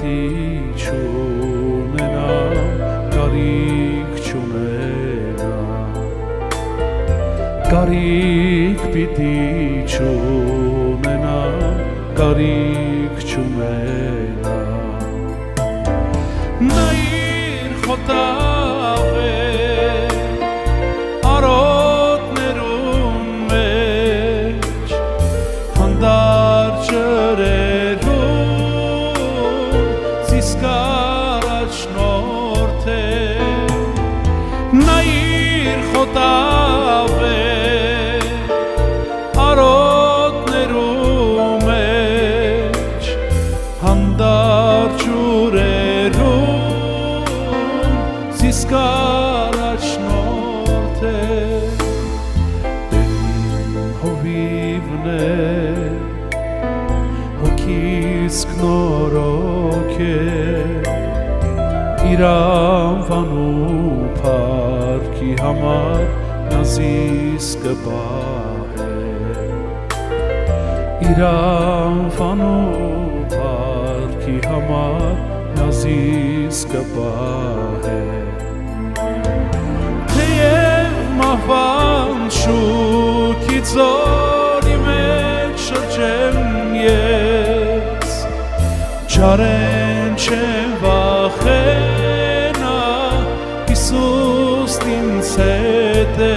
պիտի չունենամ, կարիք չունենամ, կարիք պիտի չունենամ, կարիք չունենամ, նայիր խոտաղ է արոտներում մեջ, հանդար ջրերում զիսկար աչնորդ է, նայիր խոտաղ է արոտներում մեջ, հանդար ջրերում զիսկար աչնորդ է, հովիվն է, հոգիս կնորոք է, իր անվանու փառքի համար նազիս կպահե, իր անվանու փառքի համար նազիս կպահե, թեև մահվան շուքի ձորի մեջ շրջեմ ես, չարեն չեմ վախենա, Հիսուսն ինձ հետ է,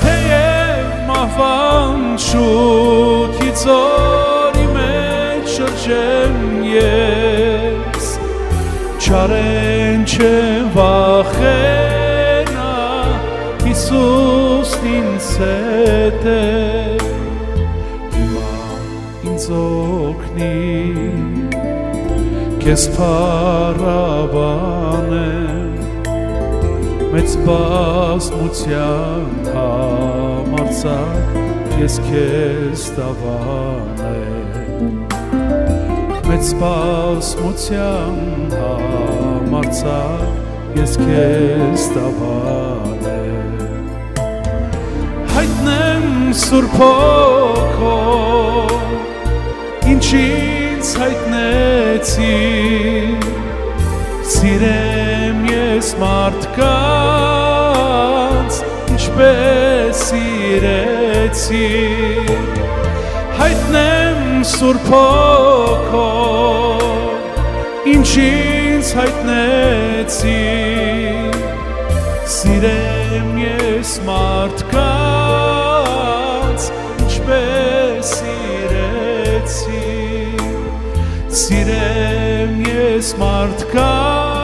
թեև մահվան շուքի ձորի մեջ շրջեմ ես, չարեն չեմ վախենա, Հիսուսն ինձ հետ է, հիմա ինձ օգնի, քեզ փառաբանեմ, մեծ բազմության համարձակ ես քեզ տավանեմ, մեծ բազմության համարձակ ես քեզ տավանեմ, հայտնեմ Սուրբ Հոգով, ինչ ինձ հայտնեցի, սիրեմ ես մարդկանց, ինչպես սիրեցի, հայտնեմ Սուրբ Հոգով, ինչ ինձ հայտնեցի, սիրեմ ես մարդկանց, ինչպես սիրեցի, սիրեմ ես մարդկանց,